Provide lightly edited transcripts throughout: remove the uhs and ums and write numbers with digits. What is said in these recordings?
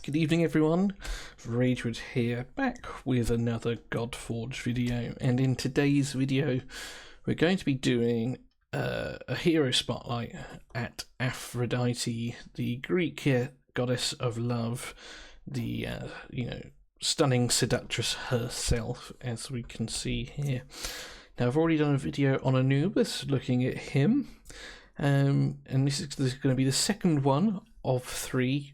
Good evening everyone, Ragewood here, back with another Godforge video, and in today's video we're going to be doing a hero spotlight at Aphrodite, the Greek goddess of love, the stunning seductress herself, as we can see here. Now I've already done a video on Anubis looking at him, and this is going to be the second one of three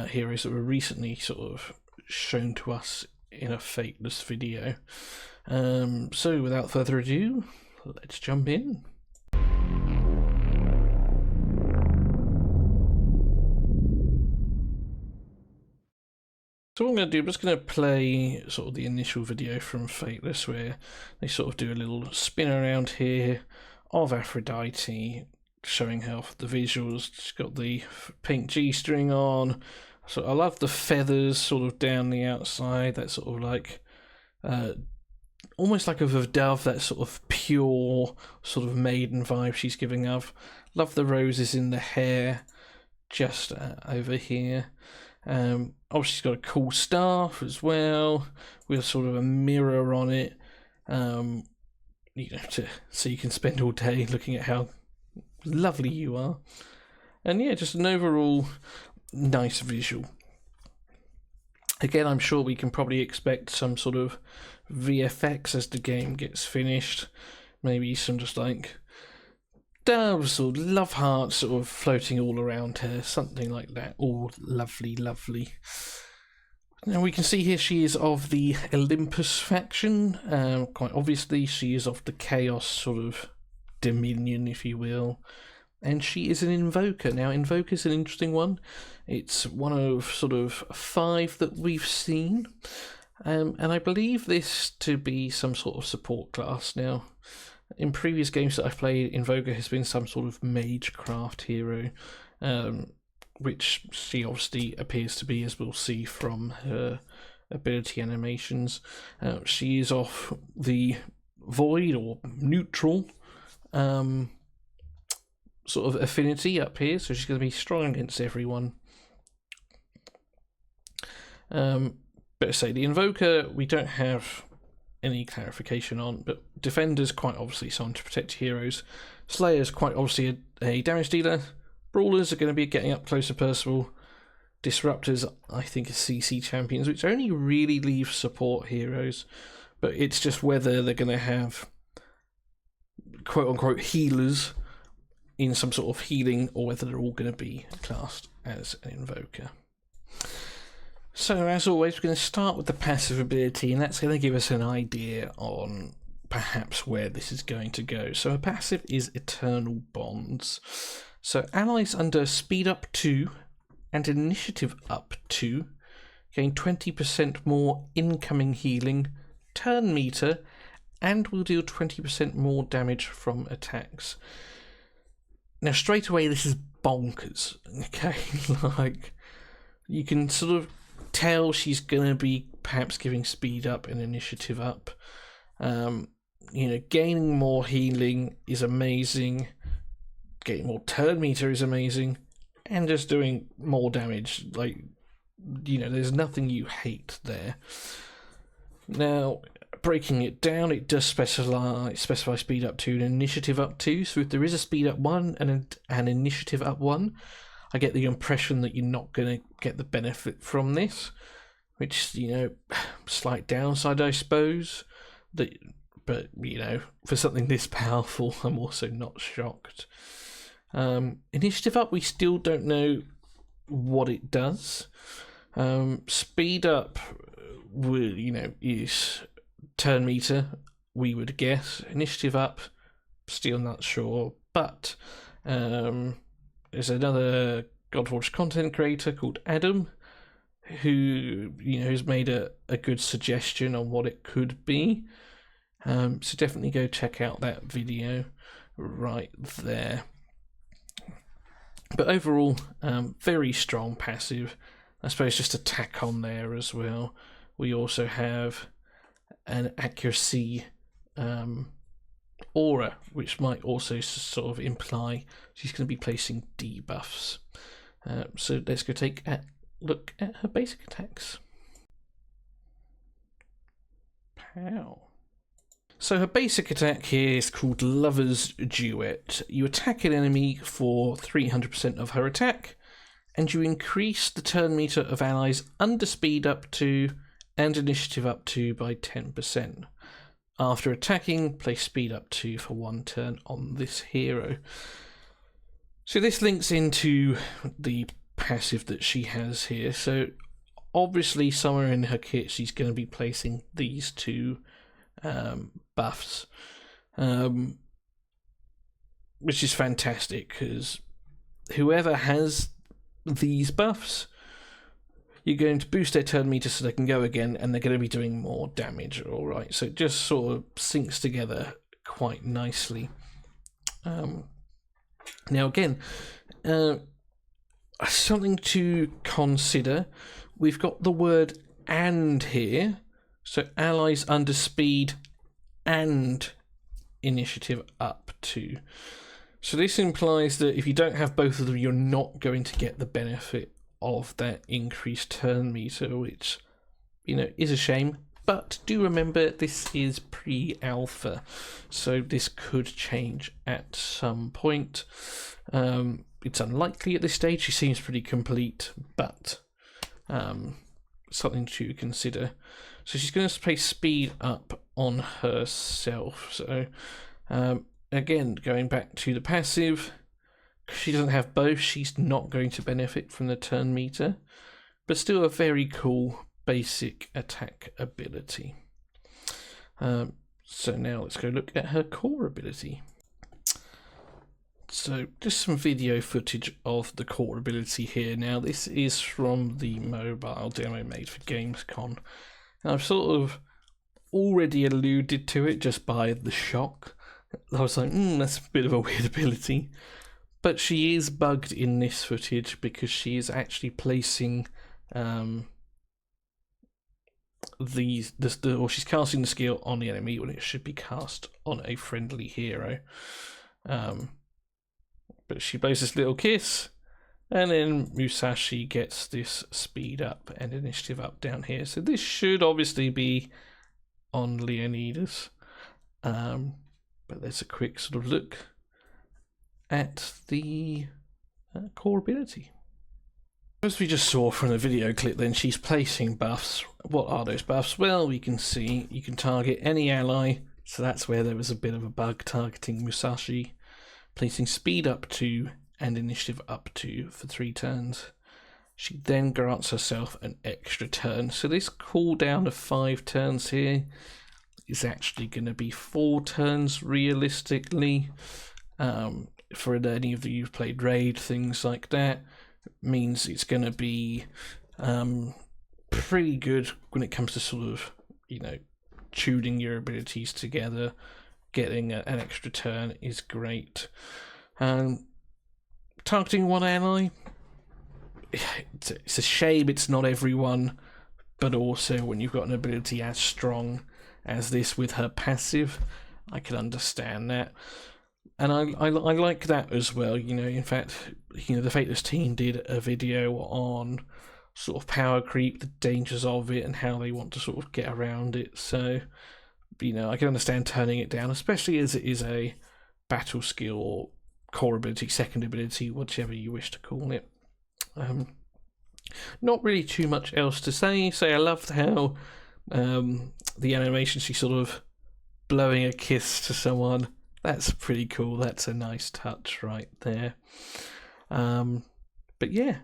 heroes that were recently sort of shown to us in a Fateless video. So without further ado, let's jump in. So what I'm going to do, I'm just going to play sort of the initial video from Fateless where they sort of do a little spin around here of Aphrodite, showing her off the visuals. She's got the pink G-string on. So I love the feathers sort of down the outside, that sort of like almost like of a dove, that sort of pure sort of maiden vibe she's giving off. Love the roses in the hair just over here. Oh, she's got a cool staff as well with sort of a mirror on it, so you can spend all day looking at how lovely you are. And yeah, just an overall nice visual. Again, I'm sure we can probably expect some sort of VFX as the game gets finished, maybe some just like doves or love hearts sort of floating all around her, something like that. All lovely. Now we can see here she is of the Olympus faction. Quite obviously she is of the Chaos sort of dominion, if you will, and she is an invoker. Now invoker is an interesting one. It's one of sort of 5 that we've seen, and I believe this to be some sort of support class. Now in previous games that I've played, invoker has been some sort of magecraft hero, which she obviously appears to be, as we'll see from her ability animations. She is of the void or neutral sort of affinity up here, so she's going to be strong against everyone. Better say the invoker we don't have any clarification on, but defenders quite obviously someone to protect heroes. Slayers quite obviously a damage dealer. Brawlers are going to be getting up close and personal. Disruptors I think are CC champions, which only really leave support heroes, but it's just whether they're going to have quote-unquote healers in some sort of healing, or whether they're all going to be classed as an invoker. So as always, we're going to start with the passive ability, and that's going to give us an idea on perhaps where this is going to go. So a passive is Eternal Bonds. So allies under speed up 2 and initiative up 2 gain 20% more incoming healing, turn meter, and will deal 20% more damage from attacks. Now straight away this is bonkers, okay? Like, you can sort of tell she's going to be perhaps giving speed up and initiative up. Gaining more healing is amazing, getting more turn meter is amazing, and just doing more damage, like, there's nothing you hate there. Now breaking it down, it does specify speed up 2 and initiative up 2. So if there is a speed up 1 and an initiative up 1, I get the impression that you're not going to get the benefit from this, which, slight downside I suppose. But for something this powerful, I'm also not shocked. Initiative up, we still don't know what it does. Speed up is turn meter, we would guess. Initiative up, still not sure, but there's another Godforge content creator called Adam who has made a good suggestion on what it could be, so definitely go check out that video right there. But overall, very strong passive. I suppose just to tack on there as well, we also have an accuracy aura, which might also sort of imply she's going to be placing debuffs. So let's go take a look at her basic attacks. Pow. So her basic attack here is called Lover's Duet. You attack an enemy for 300% of her attack, and you increase the turn meter of allies under speed up to and initiative up to by 10%. After attacking, place speed up to for 1 turn on this hero. So this links into the passive that she has here. So obviously somewhere in her kit she's going to be placing these two buffs, which is fantastic, because whoever has these buffs, you're going to boost their turn meter so they can go again, and they're going to be doing more damage. All right, so it just sort of syncs together quite nicely. Now again, something to consider, we've got the word "and" here, so allies under speed and initiative up to. So this implies that if you don't have both of them, you're not going to get the benefit of that increased turn meter, which, you know, is a shame. But do remember, this is pre-alpha, so this could change at some point. It's unlikely at this stage. She seems pretty complete, but something to consider. So she's going to place speed up on herself. So again, going back to the passive, she doesn't have both. She's not going to benefit from the turn meter, but still a very cool basic attack ability. So now let's go look at her core ability. So just some video footage of the core ability here. Now this is from the mobile demo made for Gamescom. And I've sort of already alluded to it just by the shock. I was like, that's a bit of a weird ability. But she is bugged in this footage because she is actually placing or she's casting the skill on the enemy when it should be cast on a friendly hero. But she blows this little kiss, and then Musashi gets this speed up and initiative up down here. So this should obviously be on Leonidas. But there's a quick sort of look at the core ability. As we just saw from the video clip, then she's placing buffs. What are those buffs? Well, we can see you can target any ally, so that's where there was a bit of a bug targeting Musashi. Placing speed up to and initiative up to for 3 turns. She then grants herself an extra turn. So this cooldown of 5 turns here is actually going to be 4 turns realistically. For any of you who've played Raid, things like that, means it's going to be pretty good when it comes to sort of, you know, tuning your abilities together. Getting an extra turn is great. Targeting one ally, it's a shame it's not everyone, but also when you've got an ability as strong as this with her passive, I can understand that. And I like that as well. You know, in fact, you know, the Fateless team did a video on sort of power creep, the dangers of it, and how they want to sort of get around it. So, you know, I can understand turning it down, especially as it is a battle skill or core ability, second ability, whichever you wish to call it. Not really too much else to say. So I loved how the animation, she's sort of blowing a kiss to someone. That's pretty cool. That's a nice touch right there. But yeah,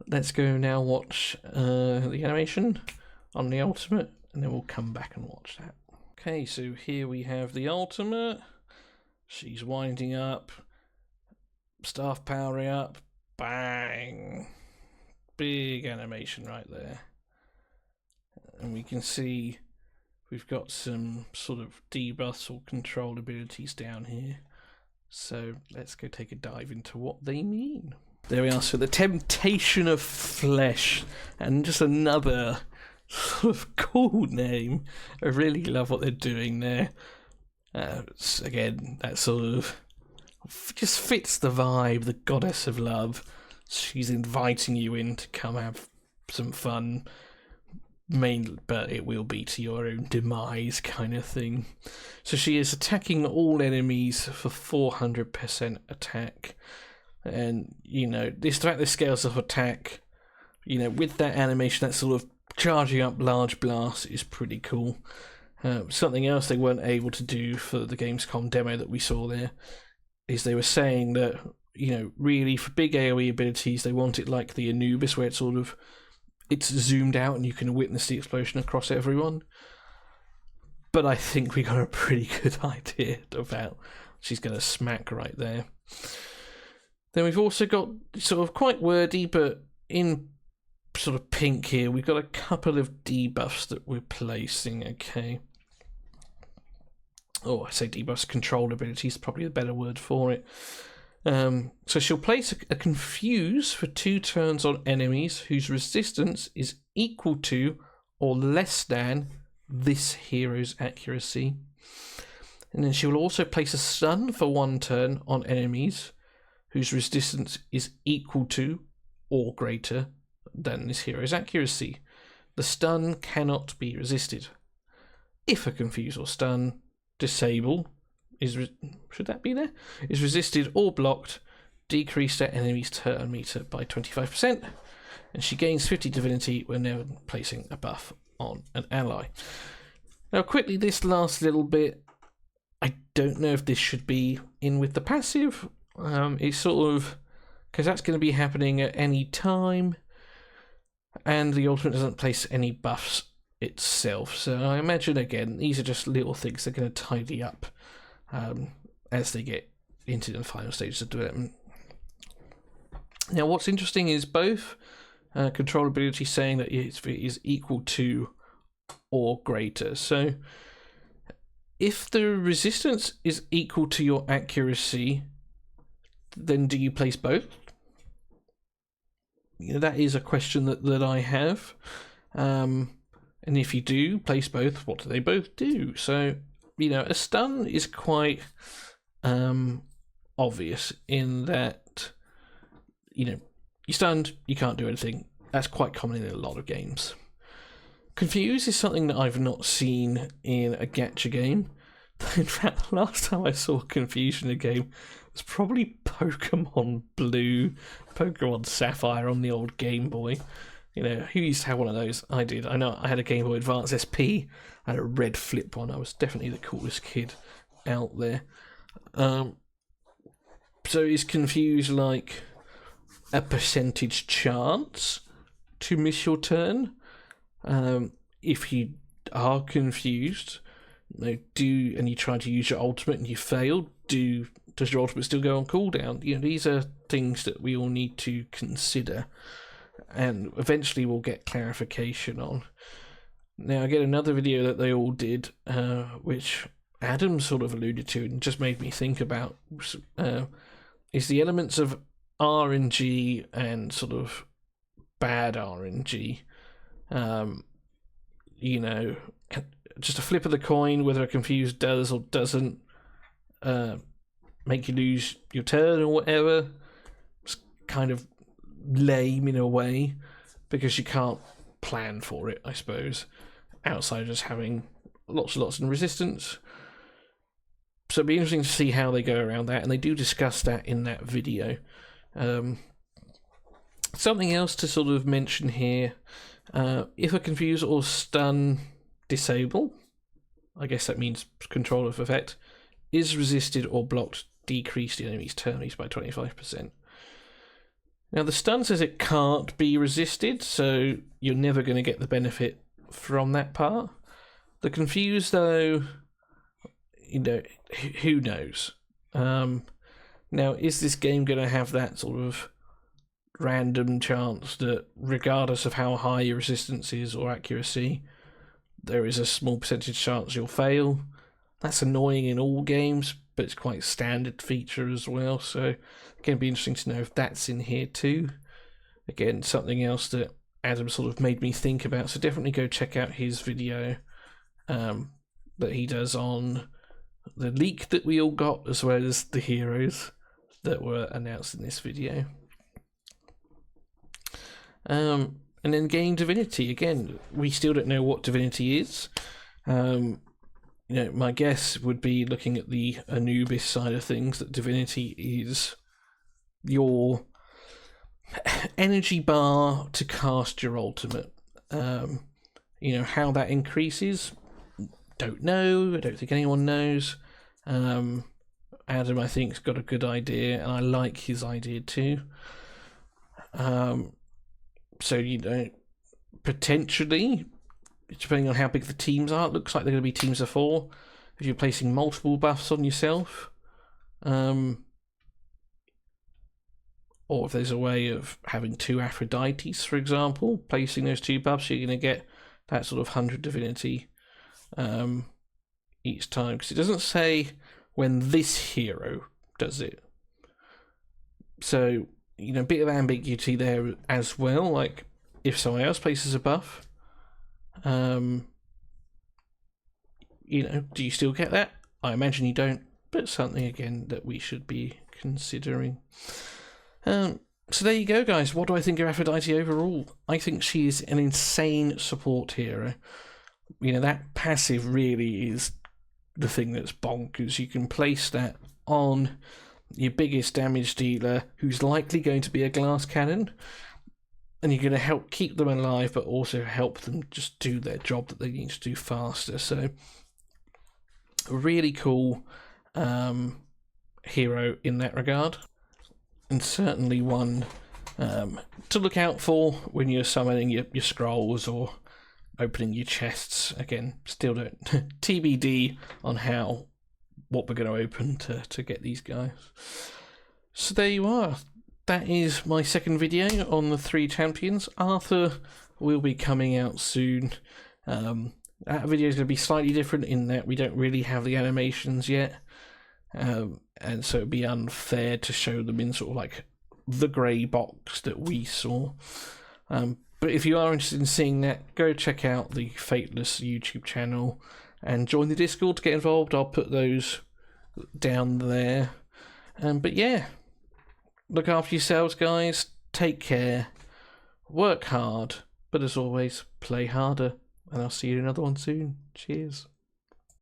let's go now watch the animation on the ultimate, and then we'll come back and watch that. Okay, so here we have the ultimate. She's winding up, staff powering up, bang! Big animation right there. And we can see we've got some sort of debuffs or control abilities down here. So let's go take a dive into what they mean. There we are, so the temptation of flesh, and just another sort of cool name. I really love what they're doing there. Again, that sort of just fits the vibe, the goddess of love. She's inviting you in to come have some fun, but it will be to your own demise kind of thing. So she is attacking all enemies for 400% attack. And, you know, the fact this scales of attack, you know, with that animation, that sort of charging up large blasts is pretty cool. Something else they weren't able to do for the Gamescom demo that we saw there is they were saying that, you know, really for big AoE abilities, they want it like the Anubis, where it's zoomed out and you can witness the explosion across everyone. But I think we got a pretty good idea about she's going to smack right there. Then we've also got sort of quite wordy, but in sort of pink here, we've got a couple of debuffs that we're placing, okay. Oh, I say debuffs, control abilities, probably the better word for it. So she'll place a confuse for 2 turns on enemies whose resistance is equal to or less than this hero's accuracy. And then she will also place a stun for 1 turn on enemies whose resistance is equal to or greater than this hero's accuracy. The stun cannot be resisted. If a confuse or stun disable is resisted or blocked, decrease that enemy's turn meter by 25%, and she gains 50 divinity whenever placing a buff on an ally. Now quickly, this last little bit, I don't know if this should be in with the passive. It's sort of, because that's going to be happening at any time, and the ultimate doesn't place any buffs itself. So I imagine, again, these are just little things they're going to tidy up as they get into the final stages of development. Now, what's interesting is both control ability saying that it is equal to or greater. So if the resistance is equal to your accuracy, then do you place both? You know, that is a question that I have. And if you do place both, what do they both do? So, you know, a stun is quite obvious in that, you know, you're stunned, you can't do anything. That's quite common in a lot of games. Confuse is something that I've not seen in a gacha game. In fact, the last time I saw Confuse in a game was probably Pokemon Blue, Pokemon Sapphire on the old Game Boy. You know, who used to have one of those? I did. I know I had a Game Boy Advance SP. I had a red flip one. I was definitely the coolest kid out there. So is Confuse like a percentage chance to miss your turn? If you are confused, you know, and you try to use your ultimate and you fail, does your ultimate still go on cooldown? You know, these are things that we all need to consider, and eventually we'll get clarification on. Now, again, another video that they all did, which Adam sort of alluded to and just made me think about, is the elements of RNG and sort of bad RNG. You know, just a flip of the coin, whether a confuse does or doesn't make you lose your turn or whatever. It's kind of lame in a way, because you can't plan for it, I suppose, outside of just having lots and lots of resistance. So it'll be interesting to see how they go around that, and they do discuss that in that video. Something else to sort of mention here, if a confuse or stun disable, I guess that means control of effect, is resisted or blocked, decrease the enemy's turn meter by 25%. Now the stun says it can't be resisted, so you're never going to get the benefit from that part. The confuse, though, you know, who knows? Now, is this game going to have that sort of random chance that regardless of how high your resistance is or accuracy, there is a small percentage chance you'll fail? That's annoying in all games, but it's quite a standard feature as well, so it can be interesting to know if that's in here too. Again, something else that Adam sort of made me think about, so definitely go check out his video that he does on the leak that we all got, as well as the heroes that were announced in this video. and then gain divinity. Again, we still don't know what divinity is. My guess would be, looking at the Anubis side of things, that divinity is your energy bar to cast your ultimate. How that increases, don't know. I don't think anyone knows. Adam, I think, has got a good idea, and I like his idea too. So, potentially, depending on how big the teams are, it looks like they're going to be teams of 4. If you're placing multiple buffs on yourself, or if there's a way of having 2 Aphrodites, for example, placing those 2 buffs, you're going to get that sort of 100 divinity each time. Because it doesn't say when this hero does it. So, a bit of ambiguity there as well. Like, if someone else places a buff, do you still get that? I imagine you don't, but something, again, that we should be considering. So there you go, guys. What do I think of Aphrodite overall? I think she is an insane support hero. That passive really is the thing that's bonkers. You can place that on your biggest damage dealer, who's likely going to be a glass cannon, and you're going to help keep them alive, but also help them just do their job that they need to do faster. So, a really cool hero in that regard, and certainly one to look out for when you're summoning your scrolls or opening your chests. Again, still don't TBD on what we're going to open to get these guys. So there you are. That is my second video on the 3 champions. Arthur will be coming out soon. That video is going to be slightly different in that we don't really have the animations yet, and so it'd be unfair to show them in sort of like the grey box that we saw. But if you are interested in seeing that, go check out the Fateless YouTube channel and join the Discord to get involved. I'll put those down there. But yeah, look after yourselves, guys. Take care. Work hard. But as always, play harder. And I'll see you in another one soon. Cheers.